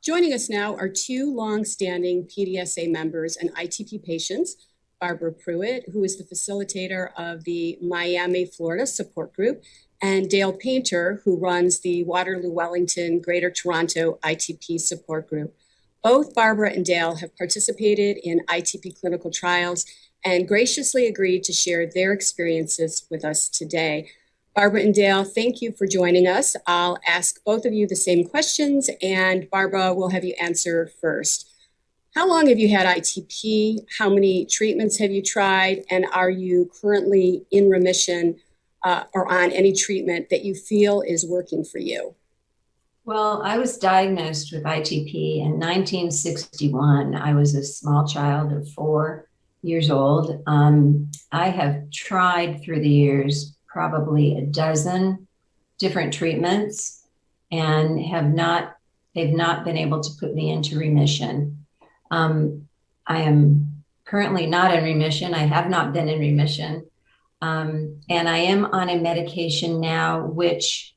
Joining us now are two long-standing PDSA members and ITP patients, Barbara Pruitt, who is the facilitator of the Miami, Florida support group, and Dale Painter, who runs the Waterloo-Wellington Greater Toronto ITP support group. Both Barbara and Dale have participated in ITP clinical trials and graciously agreed to share their experiences with us today. Barbara and Dale, thank you for joining us. I'll ask both of you the same questions, and Barbara will have you answer first. How long have you had ITP? How many treatments have you tried? And are you currently in remission or on any treatment that you feel is working for you? Well, I was diagnosed with ITP in 1961. I was a small child of 4 years old. I have tried through the years probably a dozen different treatments and they've not been able to put me into remission. I am currently not in remission. I have not been in remission. And I am on a medication now, which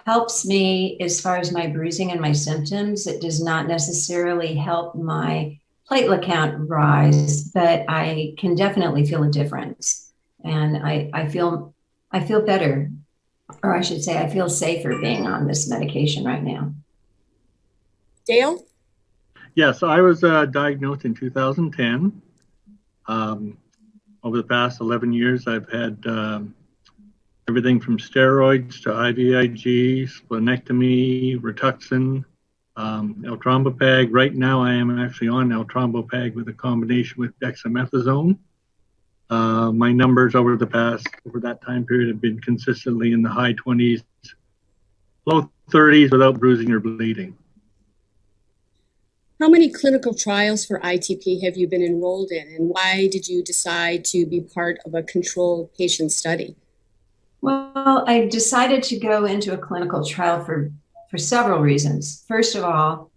helps me as far as my bruising and my symptoms. It does not necessarily help my platelet count rise, but I can definitely feel a difference. And I feel better, or I should say I feel safer being on this medication right now. Dale? Yes, I was diagnosed in 2010. Over the past 11 years, I've had everything from steroids to IVIG, splenectomy, Rituxan, L-Trombopag. Right now, I am actually on L-Trombopag with a combination with dexamethasone. My numbers over that time period have been consistently in the high 20s, low 30s without bruising or bleeding. How many clinical trials for ITP have you been enrolled in, and why did you decide to be part of a controlled patient study? Well, I decided to go into a clinical trial for several reasons. First of all,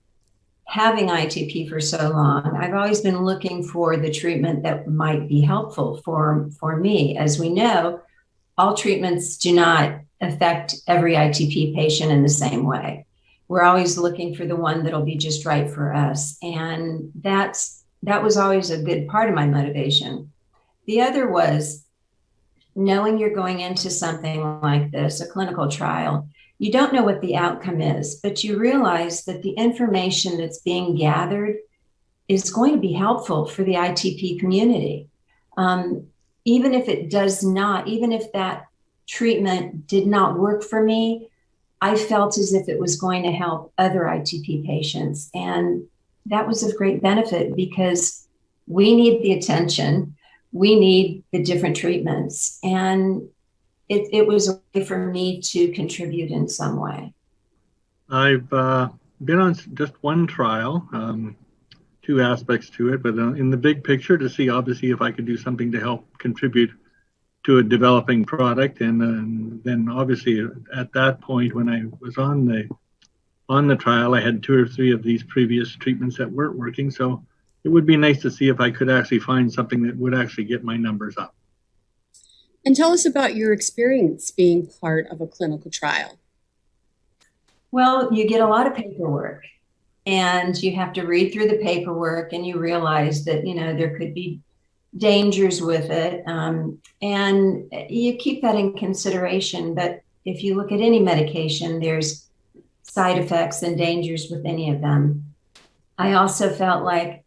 having ITP for so long, I've always been looking for the treatment that might be helpful for me. As we know, all treatments do not affect every ITP patient in the same way. We're always looking for the one that'll be just right for us. And that was always a good part of my motivation. The other was knowing you're going into something like this, a clinical trial. You don't know what the outcome is, but you realize that the information that's being gathered is going to be helpful for the ITP community. Even if that treatment did not work for me, I felt as if it was going to help other ITP patients. And that was of great benefit because we need the attention, we need the different treatments. And it was a way for me to contribute in some way. I've been on just one trial, two aspects to it, but in the big picture to see obviously if I could do something to help contribute to a developing product. And then obviously at that point when I was on the trial, I had 2 or 3 of these previous treatments that weren't working. So it would be nice to see if I could actually find something that would actually get my numbers up. And tell us about your experience being part of a clinical trial. Well, you get a lot of paperwork and you have to read through the paperwork and you realize that, there could be dangers with it. And you keep that in consideration. But if you look at any medication, there's side effects and dangers with any of them. I also felt like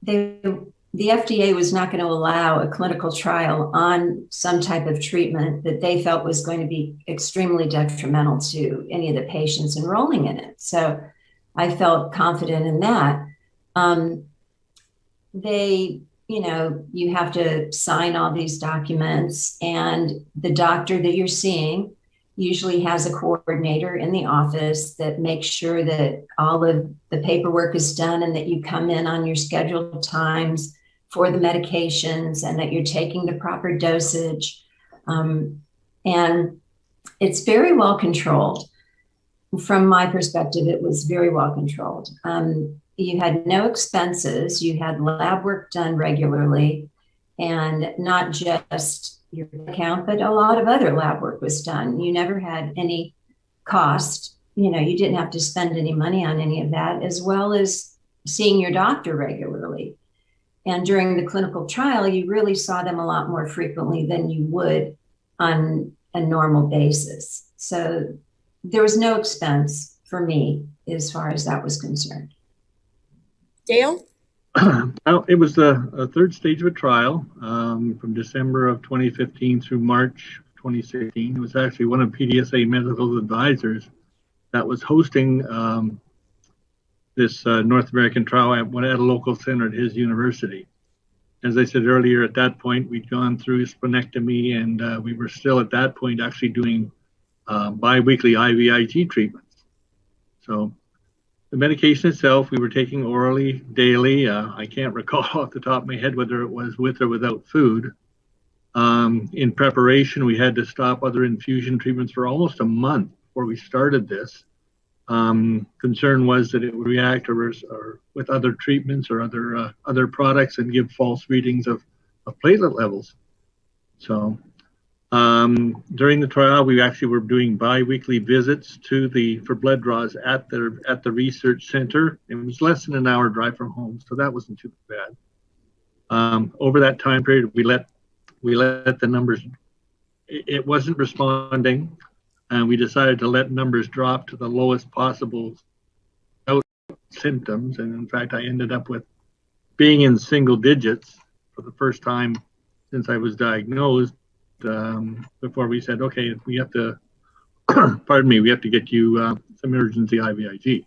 the FDA was not going to allow a clinical trial on some type of treatment that they felt was going to be extremely detrimental to any of the patients enrolling in it. So I felt confident in that. You have to sign all these documents, and the doctor that you're seeing usually has a coordinator in the office that makes sure that all of the paperwork is done and that you come in on your scheduled times for the medications and that you're taking the proper dosage. And it's very well controlled. From my perspective, it was very well controlled. You had no expenses. You had lab work done regularly, and not just your account, but a lot of other lab work was done. You never had any cost you didn't have to spend any money on any of that, as well as seeing your doctor regularly. And during the clinical trial, you really saw them a lot more frequently than you would on a normal basis. So there was no expense for me as far as that was concerned. Dale? Well, it was a third stage of a trial from December of 2015 through March 2016. It was actually one of PDSA medical advisors that was hosting this North American trial at a local center at his university. As I said earlier, at that point, we'd gone through splenectomy, and we were still at that point actually doing biweekly IVIG treatments. So the medication itself, we were taking orally daily. I can't recall off the top of my head whether it was with or without food. In preparation, we had to stop other infusion treatments for almost a month before we started this. Concern was that it would react or with other treatments or other products and give false readings of platelet levels. So during the trial, we actually were doing bi-weekly visits for blood draws at the research center. It was less than an hour drive from home, so that wasn't too bad. Over that time period, we let the numbers. It wasn't responding. And we decided to let numbers drop to the lowest possible without symptoms. And in fact, I ended up with being in single digits for the first time since I was diagnosed, before we said, okay, we have to, we have to get you some emergency IVIG.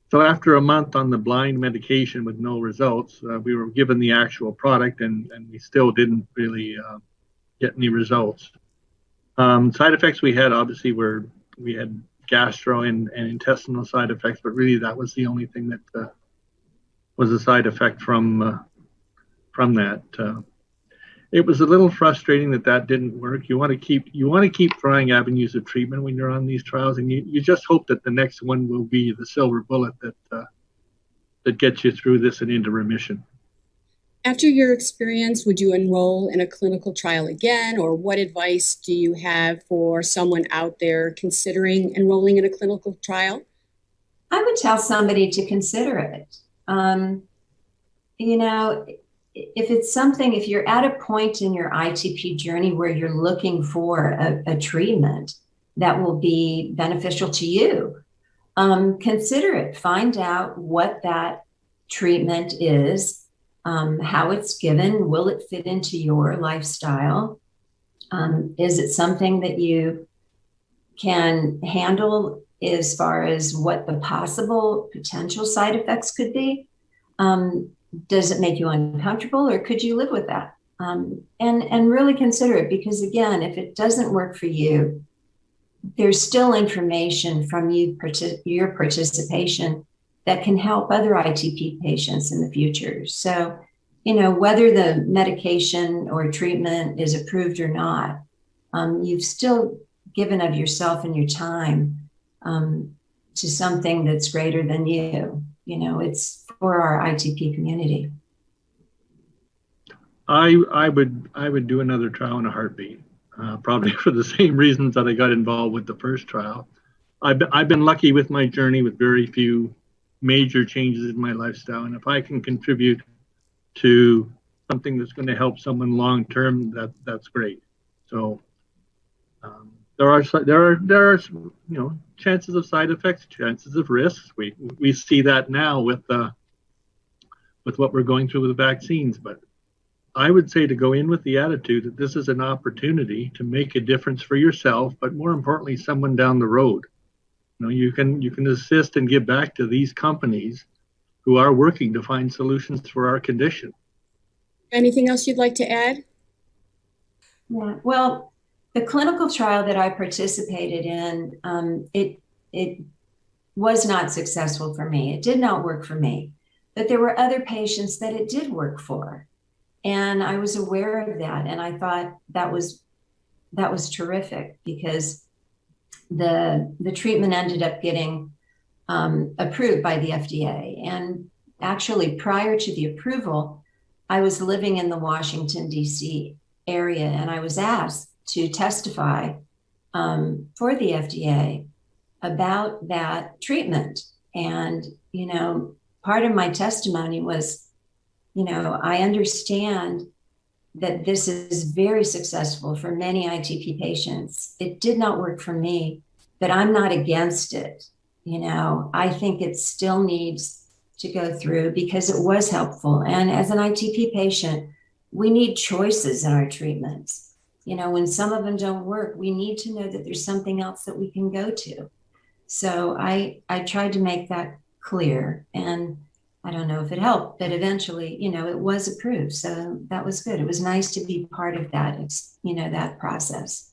So after a month on the blind medication with no results, we were given the actual product, and we still didn't really get any results. Side effects we had obviously we had gastro and intestinal side effects, but really that was the only thing that was a side effect from that. It was a little frustrating that didn't work. You want to keep trying avenues of treatment when you're on these trials, and you just hope that the next one will be the silver bullet that gets you through this and into remission. After your experience, would you enroll in a clinical trial again, or what advice do you have for someone out there considering enrolling in a clinical trial? I would tell somebody to consider it. If you're at a point in your ITP journey where you're looking for a treatment that will be beneficial to you, consider it. Find out what that treatment is. How it's given, will it fit into your lifestyle? Is it something that you can handle as far as what the possible potential side effects could be? Does it make you uncomfortable, or could you live with that? And really consider it, because again, if it doesn't work for you, there's still information from your participation that can help other ITP patients in the future. So, whether the medication or treatment is approved or not, you've still given of yourself and your time to something that's greater than you. It's for our ITP community. I would do another trial in a heartbeat, probably for the same reasons that I got involved with the first trial. I've been lucky with my journey with very few major changes in my lifestyle, and if I can contribute to something that's going to help someone long term, that's great. So there are chances of side effects, chances of risks. We see that now with what we're going through with the vaccines, but I would say to go in with the attitude that this is an opportunity to make a difference for yourself, but more importantly, someone down the road. You can assist and give back to these companies who are working to find solutions for our condition. Anything else you'd like to add? Yeah, well, the clinical trial that I participated in, it was not successful for me. It did not work for me, but there were other patients that it did work for. And I was aware of that. And I thought that was terrific, because the treatment ended up getting approved by the FDA. And actually, prior to the approval, I was living in the Washington, D.C. area, and I was asked to testify for the FDA about that treatment. And, part of my testimony was, I understand that this is very successful for many ITP patients. It did not work for me, but I'm not against it. I think it still needs to go through because it was helpful. And as an ITP patient, we need choices in our treatments. When some of them don't work, we need to know that there's something else that we can go to. So I tried to make that clear, and I don't know if it helped, but eventually, it was approved. So that was good. It was nice to be part of that, that process.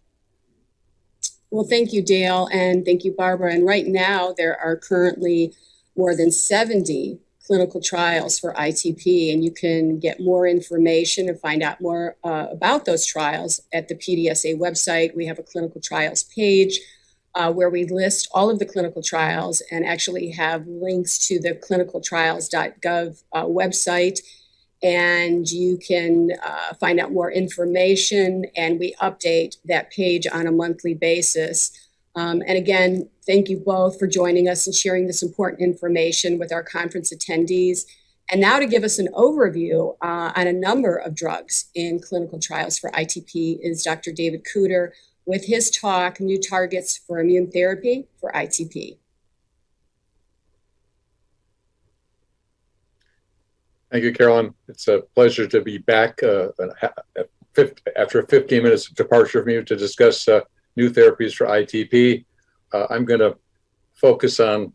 Well, thank you, Dale, and thank you, Barbara. And right now, there are currently more than 70 clinical trials for ITP, and you can get more information and find out more about those trials at the PDSA website. We have a clinical trials page where we list all of the clinical trials and actually have links to the clinicaltrials.gov website. And you can find out more information, and we update that page on a monthly basis. And again, thank you both for joining us and sharing this important information with our conference attendees. And now to give us an overview on a number of drugs in clinical trials for ITP is Dr. David Cooter with his talk, New Targets for Immune Therapy for ITP. Thank you, Carolyn. It's a pleasure to be back after 15 minutes of departure from you to discuss new therapies for ITP. I'm going to focus on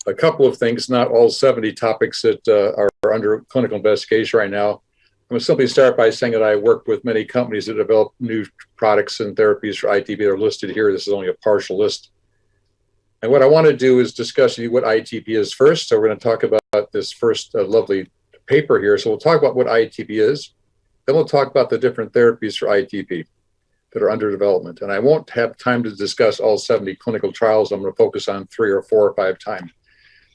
a couple of things, not all 70 topics that are under clinical investigation right now. I'm going to simply start by saying that I work with many companies that develop new products and therapies for ITP that are listed here. This is only a partial list. And what I want to do is discuss with you what ITP is first. So we're going to talk about this first lovely paper here. So we'll talk about what ITP is. Then we'll talk about the different therapies for ITP that are under development. And I won't have time to discuss all 70 clinical trials. I'm going to focus on 3 or 4 or 5 times.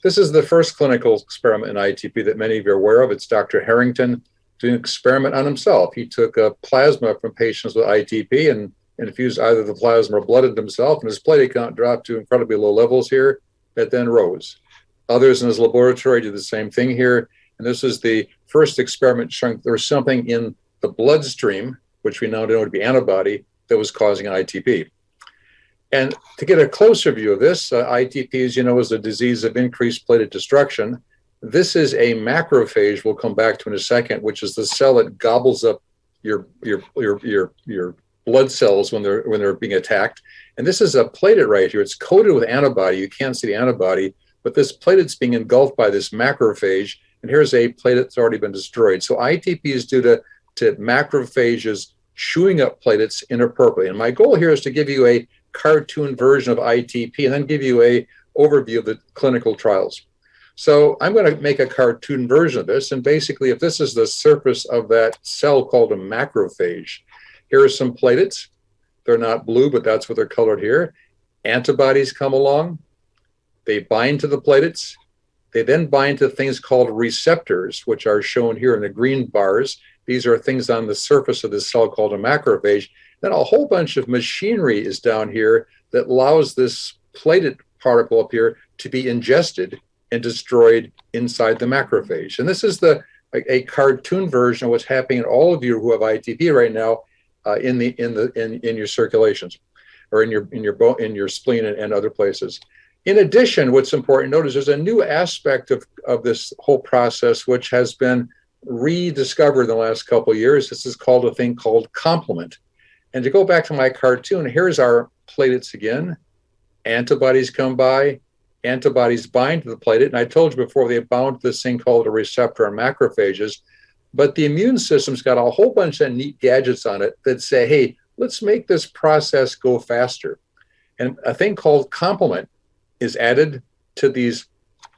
This is the first clinical experiment in ITP that many of you are aware of. It's Dr. Harrington doing an experiment on himself. He took plasma from patients with ITP and infused either the plasma or blood into himself, and his platelet count dropped to incredibly low levels here that then rose. Others in his laboratory did the same thing here. And this is the first experiment showing there was something in the bloodstream, which we now know to be antibody, that was causing ITP. And to get a closer view of this, ITP, as you know, is a disease of increased platelet destruction. This is a macrophage we'll come back to in a second, which is the cell that gobbles up your blood cells when they're being attacked. And this is a platelet right here. It's coated with antibody. You can't see the antibody, but this platelet's being engulfed by this macrophage. And here's a platelet that's already been destroyed. So ITP is due to macrophages chewing up platelets inappropriately. And my goal here is to give you a cartoon version of ITP and then give you a overview of the clinical trials. So I'm going to make a cartoon version of this. And basically, if this is the surface of that cell called a macrophage, here are some platelets. They're not blue, but that's what they're colored here. Antibodies come along. They bind to the platelets. They then bind to things called receptors, which are shown here in the green bars. These are things on the surface of this cell called a macrophage. Then a whole bunch of machinery is down here that allows this platelet particle up here to be ingested and destroyed inside the macrophage. And this is a cartoon version of what's happening in all of you who have ITP right now in your circulations, or in your spleen and other places. In addition, what's important to notice, there's a new aspect of this whole process which has been rediscovered in the last couple of years. This is called a thing called complement. And to go back to my cartoon, here's our platelets again. Antibodies come by. Antibodies bind to the platelet. And I told you before, they bound to this thing called a receptor on macrophages. But the immune system's got a whole bunch of neat gadgets on it that say, hey, let's make this process go faster. And a thing called complement is added to these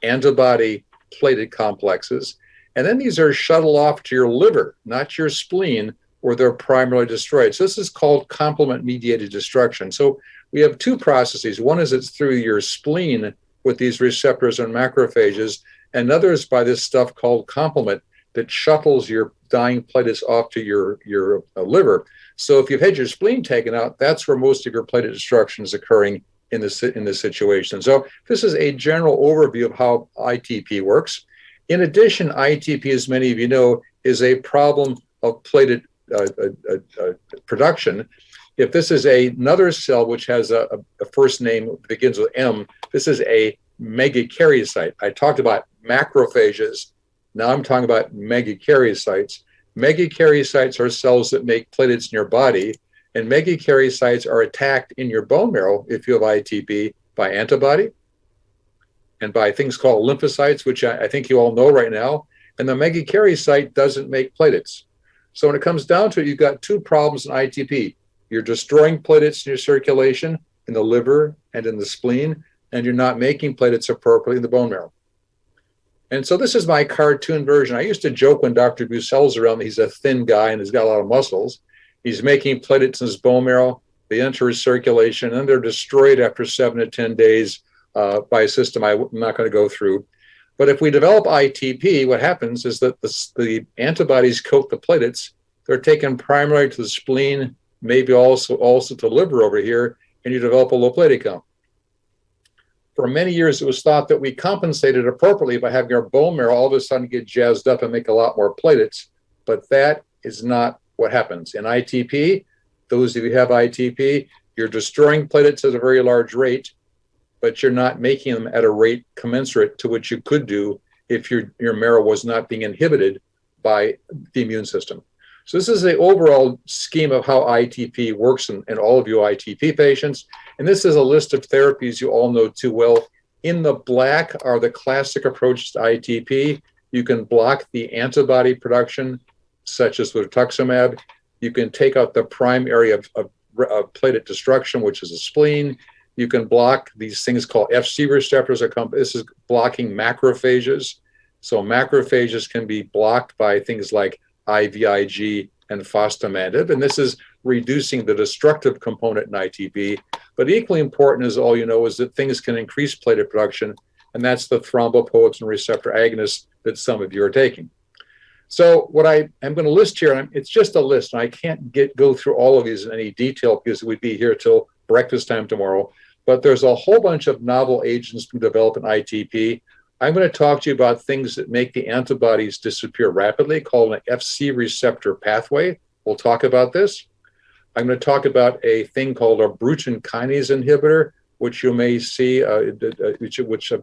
antibody platelet complexes. And then these are shuttled off to your liver, not your spleen, where they're primarily destroyed. So this is called complement-mediated destruction. So we have 2 processes. One is it's through your spleen with these receptors and macrophages. Another is by this stuff called complement that shuttles your dying platelets off to your liver. So if you've had your spleen taken out, that's where most of your platelet destruction is occurring in this situation. So this is a general overview of how ITP works. In addition, ITP, as many of you know, is a problem of platelet production. If this is another cell which has a first name begins with M, this is a megakaryocyte. I talked about macrophages. Now I'm talking about megakaryocytes. Megakaryocytes are cells that make platelets in your body, and megakaryocytes are attacked in your bone marrow, if you have ITP, by antibody and by things called lymphocytes, which I think you all know right now. And the megakaryocyte doesn't make platelets. So when it comes down to it, you've got two problems in ITP. You're destroying platelets in your circulation, in the liver and in the spleen, and you're not making platelets appropriately in the bone marrow. And so this is my cartoon version. I used to joke when Dr. Bucell's around, he's a thin guy and he's got a lot of muscles. He's making platelets in his bone marrow. They enter his circulation and they're destroyed after 7 to 10 days by a system I'm not going to go through. But if we develop ITP, what happens is that the antibodies coat the platelets. They're taken primarily to the spleen, maybe also to the liver over here, and you develop a low platelet count. For many years, it was thought that we compensated appropriately by having our bone marrow all of a sudden get jazzed up and make a lot more platelets, but that is not what happens. In ITP, those of you who have ITP, you're destroying platelets at a very large rate, but you're not making them at a rate commensurate to what you could do if your marrow was not being inhibited by the immune system. So this is the overall scheme of how ITP works in all of you ITP patients. And this is a list of therapies you all know too well. In the black are the classic approaches to ITP. You can block the antibody production, such as with rituximab. You can take out the prime area of platelet destruction, which is a spleen. You can block these things called FC receptors. This is blocking macrophages. So macrophages can be blocked by things like IVIG and fostamatinib, and this is reducing the destructive component in ITP. But equally important, as all you know, is that things can increase platelet production, and that's the thrombopoietin receptor agonist that some of you are taking. So what I am going to list here, and it's just a list, and I can't go through all of these in any detail because we'd be here till breakfast time tomorrow, but there's a whole bunch of novel agents to develop in ITP. I'm going to talk to you about things that make the antibodies disappear rapidly, called an FC receptor pathway. We'll talk about this. I'm going to talk about a thing called a Bruton kinase inhibitor, which you may see, which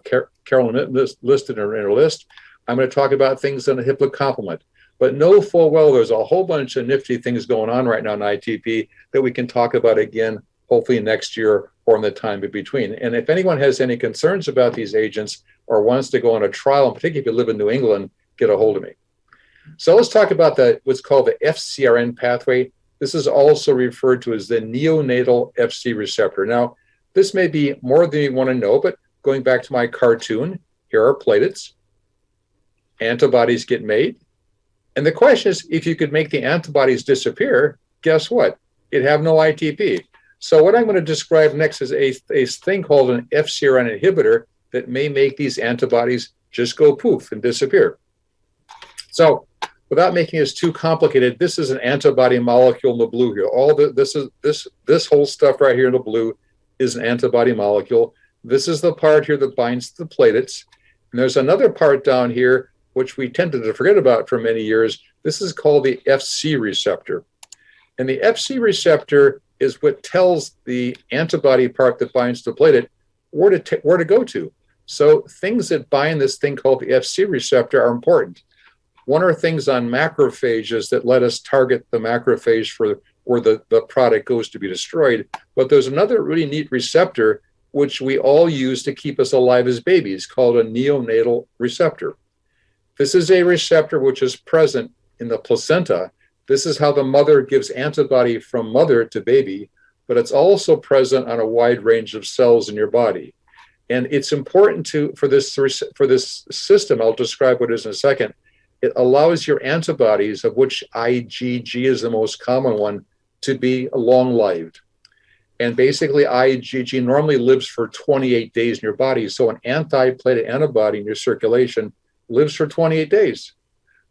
Carolyn listed in her list. I'm going to talk about things on the hippo complement. But know full well there's a whole bunch of nifty things going on right now in ITP that we can talk about again, hopefully next year or in the time in between. And if anyone has any concerns about these agents or wants to go on a trial, and particularly if you live in New England, get a hold of me. So let's talk about what's called the FcRn pathway. This is also referred to as the neonatal FC receptor. Now, this may be more than you want to know, but going back to my cartoon, here are platelets. Antibodies get made. And the question is, if you could make the antibodies disappear, guess what? You'd have no ITP. So what I'm going to describe next is a thing called an FcRn inhibitor that may make these antibodies just go poof and disappear. So without making this too complicated, this is an antibody molecule in the blue here. This whole stuff right here in the blue is an antibody molecule. This is the part here that binds to the platelets. And there's another part down here, which we tended to forget about for many years. This is called the FC receptor. And the FC receptor is what tells the antibody part that binds to the platelet where to go to. So things that bind this thing called the FC receptor are important. One are things on macrophages that let us target the macrophage for where the product goes to be destroyed. But there's another really neat receptor which we all use to keep us alive as babies, called a neonatal receptor. This is a receptor which is present in the placenta. This is how the mother gives antibody from mother to baby, but it's also present on a wide range of cells in your body. And it's important for this system, I'll describe what it is in a second. It allows your antibodies, of which IgG is the most common one, to be long-lived. And basically, IgG normally lives for 28 days in your body. So an anti-platelet antibody in your circulation lives for 28 days.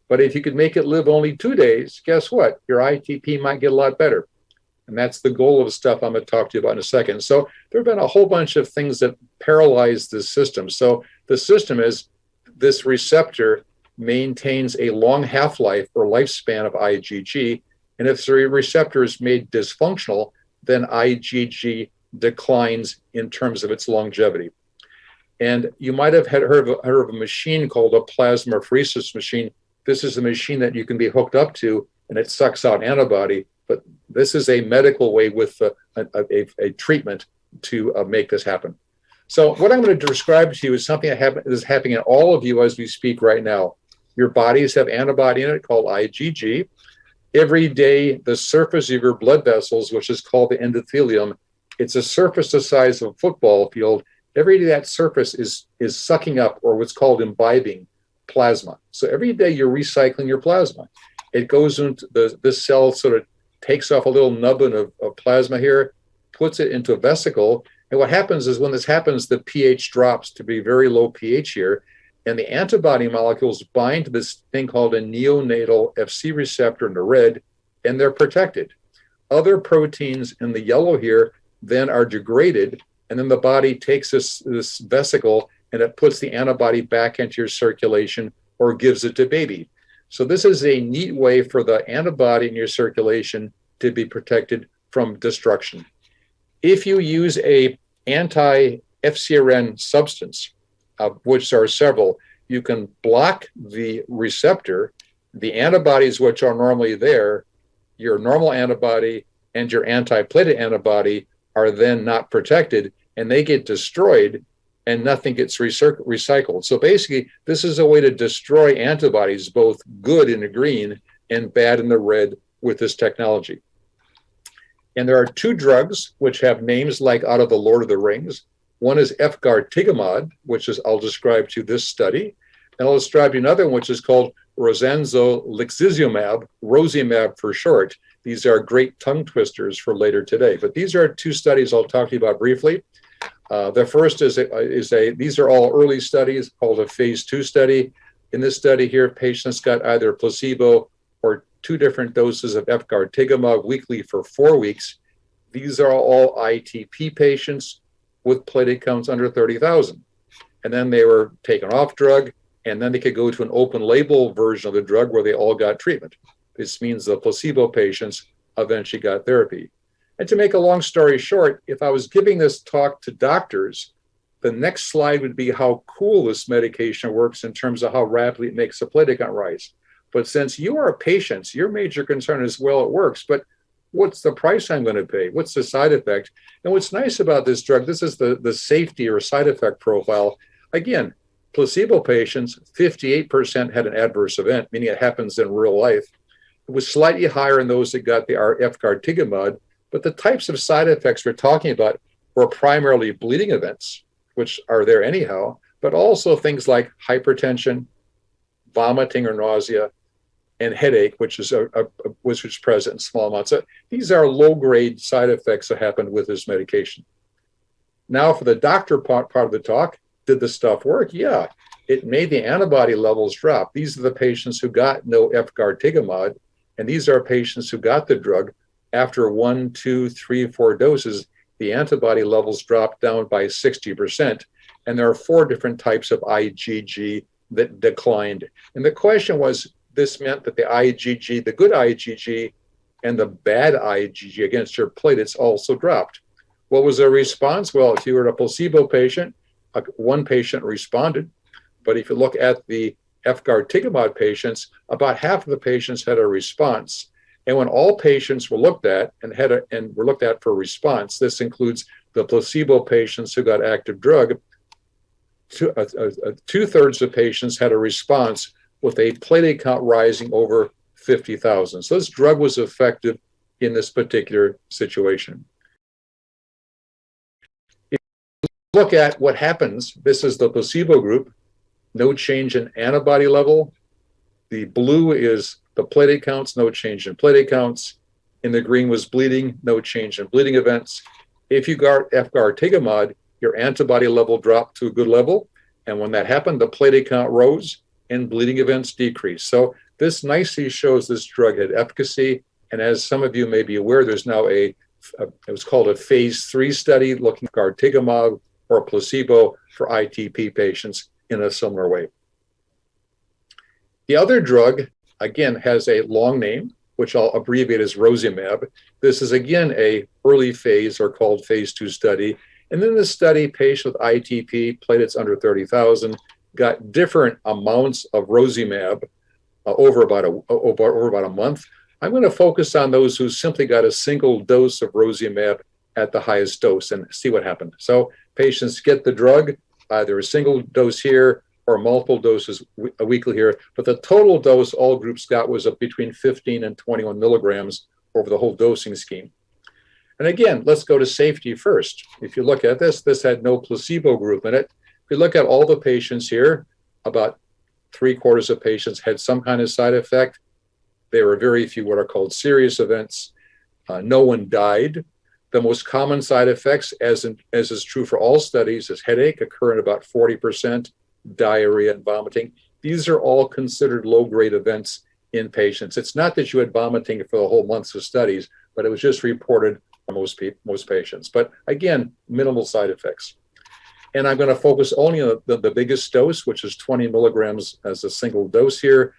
But if you could make it live only 2 days, guess what? Your ITP might get a lot better. And that's the goal of the stuff I'm going to talk to you about in a second. So there have been a whole bunch of things that paralyze this system. So the system is this receptor maintains a long half-life or lifespan of IgG. And if the receptor is made dysfunctional, then IgG declines in terms of its longevity. And you might have heard of a machine called a plasmapheresis machine. This is a machine that you can be hooked up to, and it sucks out antibody. But this is a medical way with a treatment to make this happen. So what I'm going to describe to you is something that is happening in all of you as we speak right now. Your bodies have antibody in it called IgG. Every day, the surface of your blood vessels, which is called the endothelium, it's a surface the size of a football field. Every day that surface is sucking up, or what's called imbibing, plasma. So every day you're recycling your plasma. It goes into this cell, sort of takes off a little nubbin of plasma here, puts it into a vesicle. And what happens is when this happens, the pH drops to be very low pH here. And the antibody molecules bind to this thing called a neonatal Fc receptor in the red, and they're protected. Other proteins in the yellow here then are degraded, and then the body takes this vesicle and it puts the antibody back into your circulation or gives it to baby. So this is a neat way for the antibody in your circulation to be protected from destruction. If you use a anti-FcRn substance, of which there are several, you can block the receptor, the antibodies which are normally there, your normal antibody and your anti-platelet antibody are then not protected, and they get destroyed and nothing gets recycled. So basically, this is a way to destroy antibodies, both good in the green and bad in the red, with this technology. And there are two drugs which have names like out of the Lord of the Rings. One is Efgartigimod, which is I'll describe to you this study. And I'll describe to you another one, which is called Rosanzolixizumab, Rosiumab for short. These are great tongue twisters for later today. But these are two studies I'll talk to you about briefly. The first these are all early studies called a phase 2 study. In this study here, patients got either placebo or 2 different doses of Efgartigimod weekly for 4 weeks. These are all ITP patients with platelet counts under 30,000. And then they were taken off drug, and then they could go to an open label version of the drug where they all got treatment. This means the placebo patients eventually got therapy. And to make a long story short, if I was giving this talk to doctors, the next slide would be how cool this medication works in terms of how rapidly it makes the platelet count rise. But since you are patients, your major concern is, well, it works, but what's the price I'm going to pay? What's the side effect? And what's nice about this drug, this is the safety or side effect profile. Again, placebo patients, 58% had an adverse event, meaning it happens in real life. It was slightly higher in those that got the Efgartigimod, but the types of side effects we're talking about were primarily bleeding events, which are there anyhow, but also things like hypertension, vomiting or nausea, and headache, which is present in small amounts. So these are low-grade side effects that happened with this medication. Now, for the doctor part of the talk, did the stuff work? Yeah, it made the antibody levels drop. These are the patients who got no Efgartigimod, and these are patients who got the drug. After 1, 2, 3, 4 doses, the antibody levels dropped down by 60%. And there are 4 different types of IgG that declined. And the question was, this meant that the IgG, the good IgG, and the bad IgG against your platelets also dropped. What was the response? Well, if you were a placebo patient, 1 patient responded. But if you look at the Efgartigimod patients, about half of the patients had a response. And when all patients were looked at and were looked at for response, this includes the placebo patients who got active drug, 2/3 of patients had a response with a platelet count rising over 50,000. So this drug was effective in this particular situation. If you look at what happens, this is the placebo group, no change in antibody level. The blue is the platelet counts, no change in platelet counts. In the green was bleeding, no change in bleeding events. If you got Efgartigimod, your antibody level dropped to a good level. And when that happened, the platelet count rose and bleeding events decreased. So this nicely shows this drug had efficacy And as some of you may be aware, there's now it was called a phase 3 study looking at Efgartigimod or placebo for ITP patients in a similar way. The other drug, again, has a long name, which I'll abbreviate as Rilzabrutinib. This is, again, a early phase or called phase 2 study. And in this study, patients with ITP, platelets under 30,000, got different amounts of Rilzabrutinib over about a month. I'm going to focus on those who simply got a single dose of Rilzabrutinib at the highest dose and see what happened. So patients get the drug, either a single dose here or multiple doses weekly here, but the total dose all groups got was between 15 and 21 milligrams over the whole dosing scheme. And again, let's go to safety first. If you look at this, this had no placebo group in it. If you look at all the patients here, about 3/4 of patients had some kind of side effect. There were very few what are called serious events. No one died. The most common side effects, as is true for all studies, is headache, occurring about 40%, diarrhea and vomiting. These are all considered low-grade events in patients. It's not that you had vomiting for the whole months of studies, but it was just reported for most patients. But again, minimal side effects. And I'm going to focus only on the biggest dose, which is 20 milligrams as a single dose here.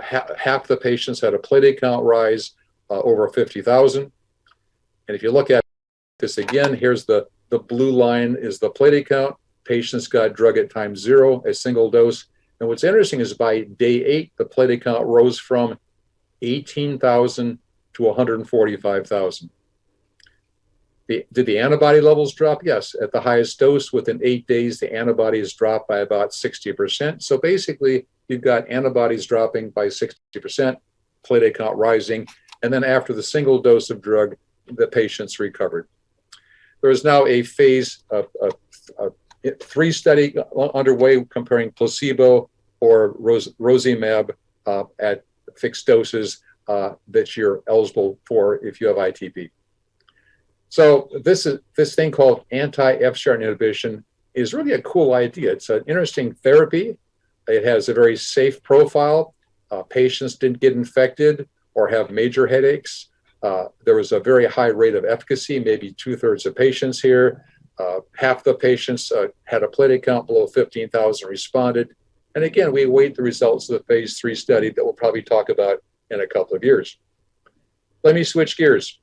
Half the patients had a platelet count rise over 50,000. And if you look at this again, here's the blue line is the platelet count. Patients got drug at time 0, a single dose. And what's interesting is by day 8, the platelet count rose from 18,000 to 145,000. Did the antibody levels drop? Yes. At the highest dose, within 8 days, the antibodies dropped by about 60%. So basically, you've got antibodies dropping by 60%, platelet count rising, and then after the single dose of drug, the patients recovered. There is now a phase 3 study underway comparing placebo or Rilzabrutinib at fixed doses that you're eligible for if you have ITP. So this thing called anti-FcRn inhibition is really a cool idea. It's an interesting therapy. It has a very safe profile. Patients didn't get infected or have major headaches. There was a very high rate of efficacy, maybe 2/3 of patients here. Half the patients had a platelet count below 15,000 responded. And again, we await the results of the phase 3 study that we'll probably talk about in a couple of years. Let me switch gears.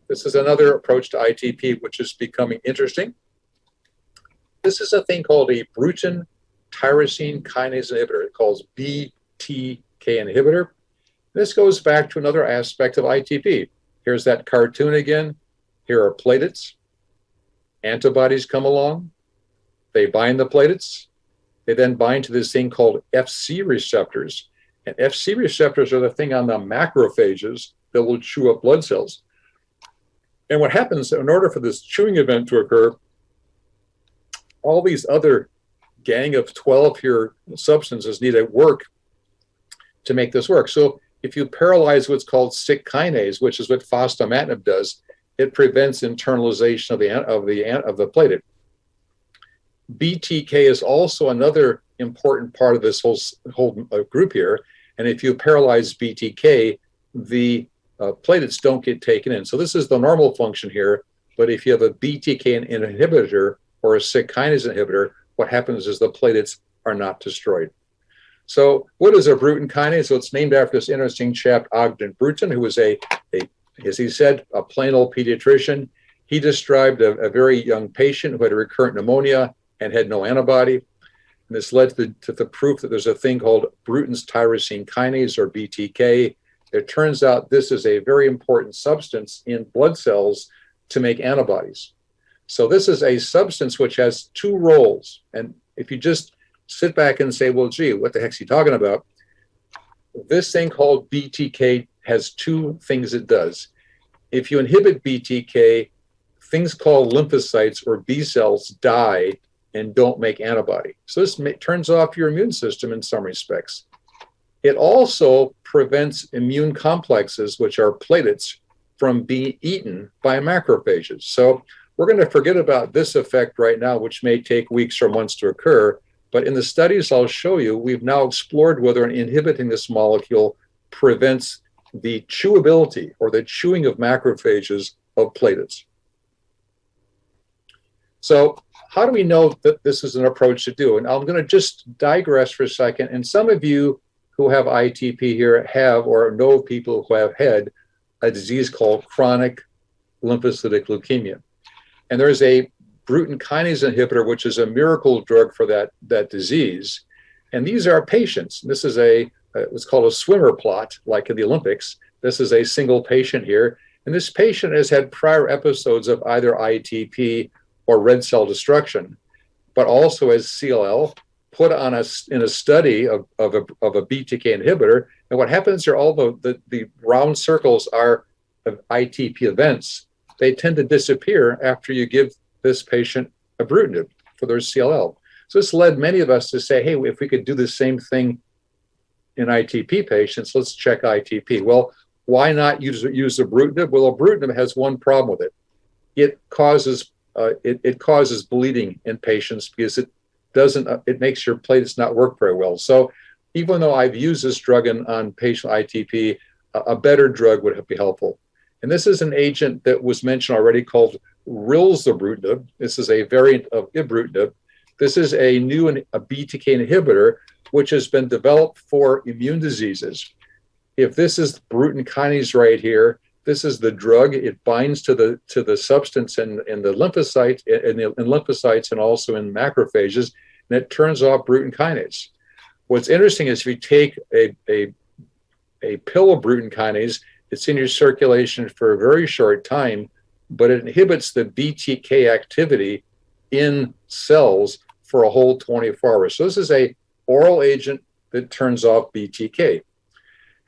This is another approach to ITP, which is becoming interesting. This is a thing called a Bruton tyrosine kinase inhibitor. It's called BTK inhibitor. This goes back to another aspect of ITP. Here's that cartoon again. Here are platelets. Antibodies come along. They bind the platelets. They then bind to this thing called FC receptors. And FC receptors are the thing on the macrophages that will chew up blood cells. And what happens, in order for this chewing event to occur, all these other gang of 12 here substances need to work to make this work. So if you paralyze what's called Syk kinase, which is what fostamatinib does, it prevents internalization of the platelet. BTK is also another important part of this whole group here. And if you paralyze BTK, the platelets don't get taken in. So this is the normal function here. But if you have a BTK inhibitor or a Syk kinase inhibitor, what happens is the platelets are not destroyed. So what is a Bruton kinase? So it's named after this interesting chap, Ogden Bruton, who was as he said, a plain old pediatrician. He described a very young patient who had a recurrent pneumonia and had no antibody. And this led to the proof that there's a thing called Bruton's tyrosine kinase, or BTK. It turns out this is a very important substance in blood cells to make antibodies. So this is a substance which has 2 roles. And if you just sit back and say, well, gee, what the heck's he talking about? This thing called BTK has 2 things it does. If you inhibit BTK, things called lymphocytes or B cells die and don't make antibody. So this turns off your immune system in some respects. It also prevents immune complexes, which are platelets, from being eaten by macrophages. So we're going to forget about this effect right now, which may take weeks or months to occur. But in the studies I'll show you, we've now explored whether inhibiting this molecule prevents the chewability or the chewing of macrophages of platelets. So how do we know that this is an approach to do? And I'm going to just digress for a second. And some of you who have ITP here have or know people who have had a disease called chronic lymphocytic leukemia. And there's a Bruton kinase inhibitor, which is a miracle drug for that disease. And these are patients. This is what's called a swimmer plot, like in the Olympics. This is a single patient here. And this patient has had prior episodes of either ITP or red cell destruction, but also as CLL, put on in a study of a BTK inhibitor. And what happens here, although the round circles are of ITP events, they tend to disappear after you give this patient Ibrutinib for their CLL. So this led many of us to say, hey, if we could do the same thing in ITP patients, let's check ITP. Well, why not use Ibrutinib? Well, Ibrutinib has one problem with it. It causes bleeding in patients because it makes your platelets not work very well. So even though I've used this drug on patient ITP, a better drug would be helpful. And this is an agent that was mentioned already called Rilzabrutinib. This is a variant of Ibrutinib. This is a new a BTK inhibitor, which has been developed for immune diseases. If this is Bruton kinase right here, this is the drug. It binds to the substance in the lymphocytes, in lymphocytes and also in macrophages, and it turns off Bruton kinase. What's interesting is if you take a pill of Bruton kinase, it's in your circulation for a very short time, but it inhibits the BTK activity in cells for a whole 24 hours. So this is an oral agent that turns off BTK.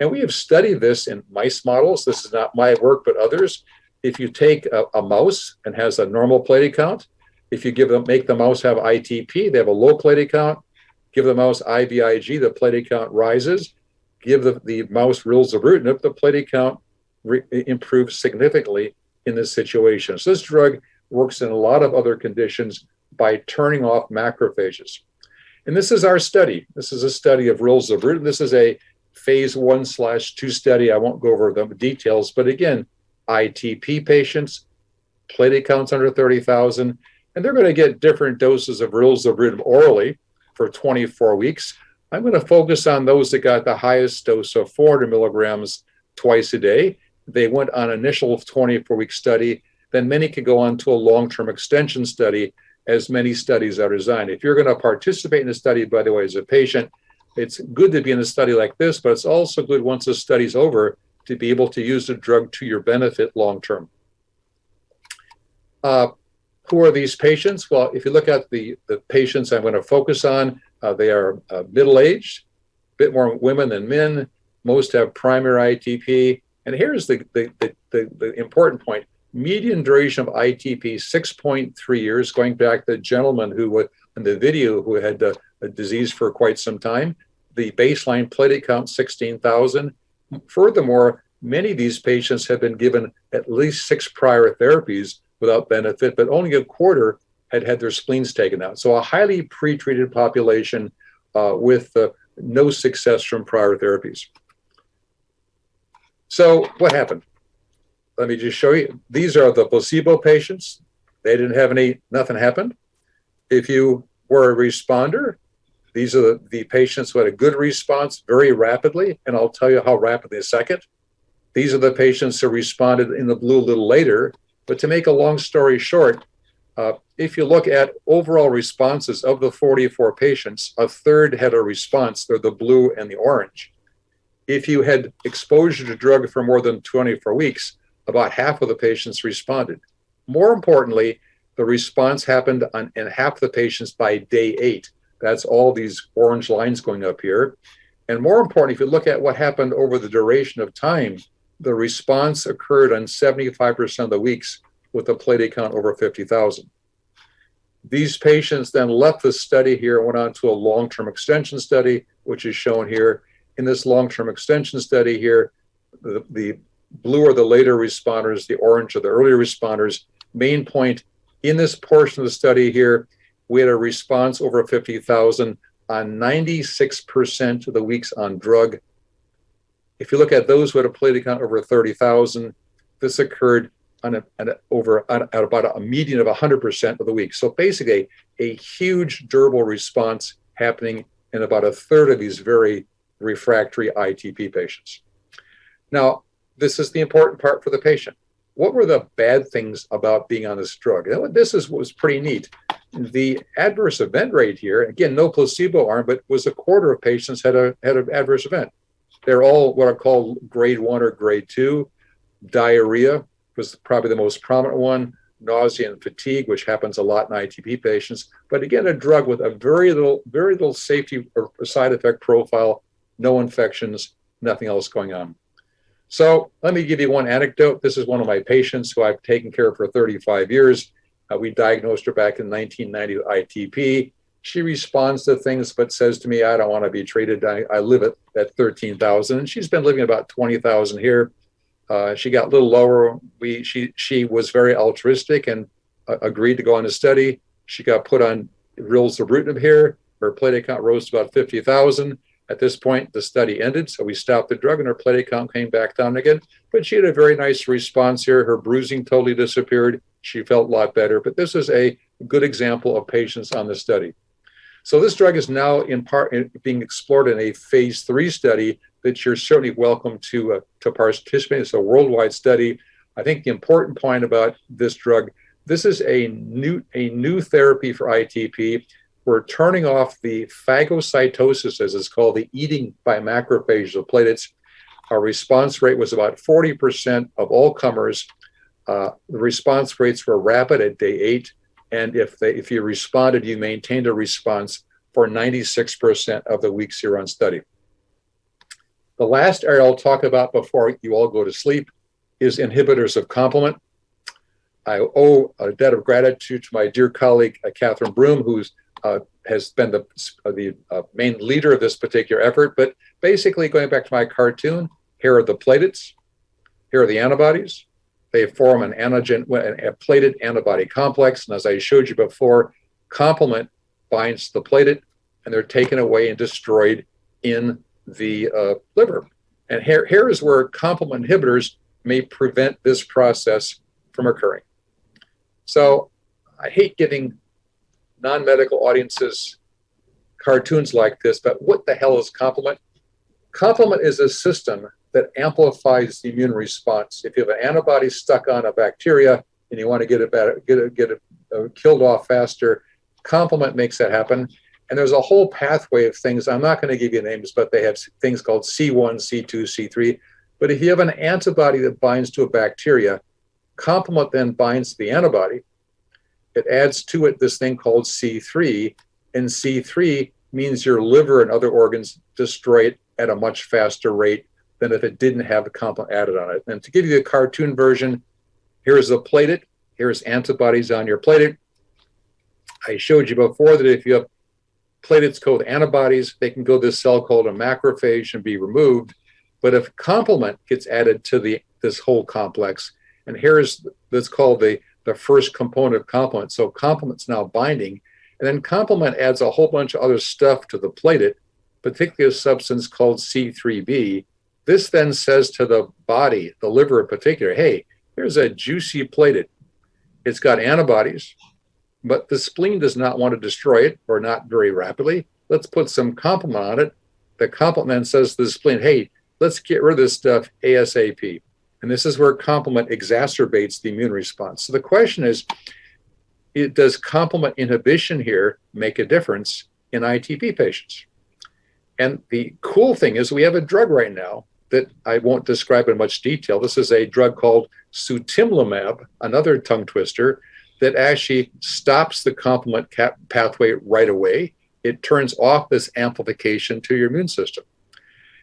And we have studied this in mice models. This is not my work, but others. If you take a mouse and has a normal platelet count, if you make the mouse have ITP, they have a low platelet count. Give the mouse IVIG, the platelet count rises. Give the mouse Rilzabrutinib, the platelet count improves significantly in this situation. So this drug works in a lot of other conditions by turning off macrophages. And this is our study. This is a study of Rilzabrutinib. This is a phase 1/2 study. I won't go over the details, but again, ITP patients, platelet counts under 30,000, and they're going to get different doses of Rilzabrutinib orally for 24 weeks. I'm going to focus on those that got the highest dose of 400 milligrams twice a day. They went on initial 24-week study. Then many could go on to a long-term extension study, as many studies are designed. If you're going to participate in a study, by the way, as a patient, it's good to be in a study like this, but it's also good once the study's over to be able to use the drug to your benefit long-term. Who are these patients? Well, if you look at the patients I'm going to focus on, they are middle-aged, a bit more women than men. Most have primary ITP. And here's the important point. Median duration of ITP, 6.3 years, going back to the gentleman who, in the video, who had a disease for quite some time. The baseline platelet count, 16,000. Furthermore, many of these patients have been given at least 6 prior therapies without benefit, but only a quarter had had their spleens taken out. So a highly pretreated population with no success from prior therapies. So what happened? Let me just show you. These are the placebo patients. They didn't have nothing happened. If you were a responder, these are the patients who had a good response very rapidly, and I'll tell you how rapidly in a second. These are the patients who responded in the blue a little later. But to make a long story short, if you look at overall responses of the 44 patients, a third had a response. They're the blue and the orange. If you had exposure to drug for more than 24 weeks, about half of the patients responded. More importantly, the response happened in half the patients by day 8. That's all these orange lines going up here. And more importantly, if you look at what happened over the duration of time, the response occurred on 75% of the weeks with a platelet count over 50,000. These patients then left the study here and went on to a long-term extension study, which is shown here. In this long-term extension study here, the blue are the later responders, the orange are the earlier responders. Main point, in this portion of the study here, we had a response over 50,000 on 96% of the weeks on drug. If you look at those with a platelet count over 30,000, this occurred at about a median of 100% of the week. So basically, a huge durable response happening in about a third of these very refractory ITP patients. Now, this is the important part for the patient. What were the bad things about being on this drug? This was pretty neat. The adverse event rate here, again, no placebo arm, but was a quarter of patients had an adverse event. They're all what are called grade 1 or grade 2. Diarrhea was probably the most prominent one. Nausea and fatigue, which happens a lot in ITP patients. But again, a drug with a very little safety or side effect profile, no infections, nothing else going on. So let me give you one anecdote. This is one of my patients who I've taken care of for 35 years. We diagnosed her back in 1990 with ITP. She responds to things, but says to me, I don't want to be treated. I live at 13,000. And she's been living about 20,000 here. She got a little lower. She was very altruistic and agreed to go on a study. She got put on Rilzabrutinib here. Her platelet count rose to about 50,000. At this point, the study ended, so we stopped the drug and her platelet count came back down again. But she had a very nice response here. Her bruising totally disappeared. She felt a lot better. But this is a good example of patients on the study. So this drug is now in part being explored in a phase 3 study that you're certainly welcome to participate. It's a worldwide study. I think the important point about this drug, this is a new therapy for ITP. We're turning off the phagocytosis, as it's called, the eating by macrophages of platelets. Our response rate was about 40% of all comers. The response rates were rapid at day 8. And if you responded, you maintained a response for 96% of the weeks you're on study. The last area I'll talk about before you all go to sleep is inhibitors of complement. I owe a debt of gratitude to my dear colleague, Catherine Broom, who has been the main leader of this particular effort. But basically, going back to my cartoon, here are the platelets, here are the antibodies. They form a platelet antibody complex. And as I showed you before, complement binds the platelet, and they're taken away and destroyed in the liver. And here is where complement inhibitors may prevent this process from occurring. So I hate giving non-medical audiences cartoons like this, but what the hell is complement? Complement is a system that amplifies the immune response. If you have an antibody stuck on a bacteria and you want to get it killed off faster, complement makes that happen. And there's a whole pathway of things. I'm not going to give you names, but they have things called C1, C2, C3. But if you have an antibody that binds to a bacteria, complement then binds to the antibody. It adds to it this thing called C3, and C3 means your liver and other organs destroy it at a much faster rate than if it didn't have a complement added on it. And to give you the cartoon version, here's a platelet. Here's antibodies on your platelet. I showed you before that if you have platelets called antibodies, they can go to this cell called a macrophage and be removed. But if complement gets added to this whole complex, and here's that's called the first component of complement. So complement's now binding, and then complement adds a whole bunch of other stuff to the platelet, particularly a substance called C3b. This then says to the body, the liver in particular, hey, here's a juicy platelet. It's got antibodies, but the spleen does not want to destroy it, or not very rapidly. Let's put some complement on it. The complement then says to the spleen, hey, let's get rid of this stuff ASAP. And this is where complement exacerbates the immune response. So the question is, does complement inhibition here make a difference in ITP patients? And the cool thing is we have a drug right now that I won't describe in much detail. This is a drug called sutimlimab, another tongue twister, that actually stops the complement pathway right away. It turns off this amplification to your immune system.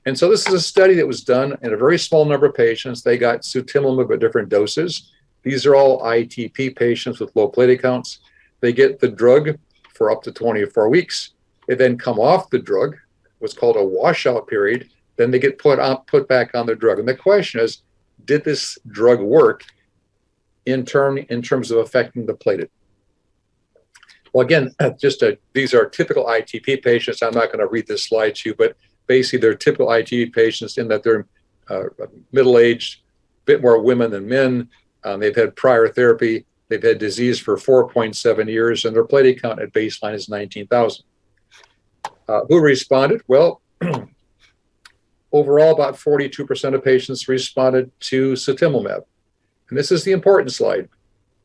And so this is a study that was done in a very small number of patients. They got sutimlimab at different doses. These are all ITP patients with low platelet counts. They get the drug for up to 24 weeks. They then come off the drug, what's called a washout period. Then they get put back on the drug. And the question is, did this drug work in terms of affecting the platelet? Well, again, these are typical ITP patients. I'm not going to read this slide to you, but basically they're typical ITP patients in that they're middle-aged, a bit more women than men. They've had prior therapy. They've had disease for 4.7 years, and their platelet count at baseline is 19,000. Who responded? Well, overall, about 42% of patients responded to sutimlimab. And this is the important slide.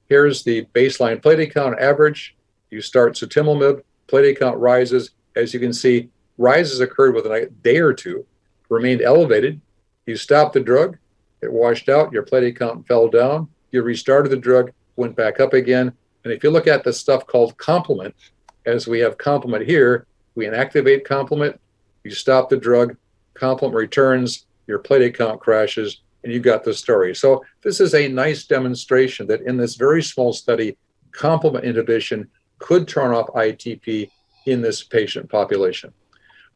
Here's the baseline platelet count average. You start sutimlimab, platelet count rises. As you can see, rises occurred within a day or two, remained elevated. You stopped the drug, it washed out, your platelet count fell down. You restarted the drug, went back up again. And if you look at the stuff called complement, as we have complement here, we inactivate complement, you stop the drug, complement returns, your platelet count crashes, and you got the story. So this is a nice demonstration that in this very small study, complement inhibition could turn off ITP in this patient population.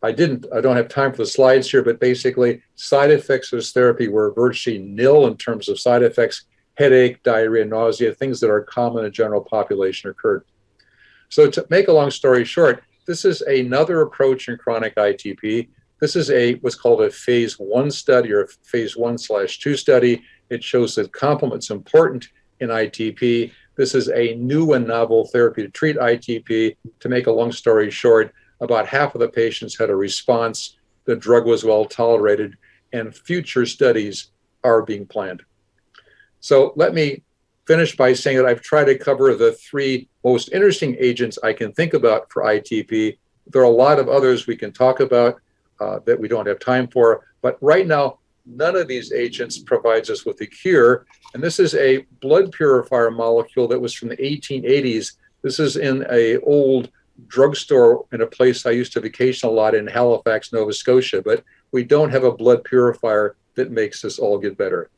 I don't have time for the slides here, but basically side effects of this therapy were virtually nil in terms of side effects. Headache, diarrhea, nausea, things that are common in the general population occurred. So to make a long story short, this is another approach in chronic ITP. This is what's called a phase 1 study or a phase 1/2 study. It shows that complement's important in ITP. This is a new and novel therapy to treat ITP. To make a long story short, about half of the patients had a response. The drug was well tolerated, and future studies are being planned. So let me finish by saying that I've tried to cover the 3 most interesting agents I can think about for ITP. There are a lot of others we can talk about that we don't have time for, but right now, none of these agents provides us with a cure. And this is a blood purifier molecule that was from the 1880s. This is in an old drugstore in a place I used to vacation a lot in Halifax, Nova Scotia, but we don't have a blood purifier that makes this all get better.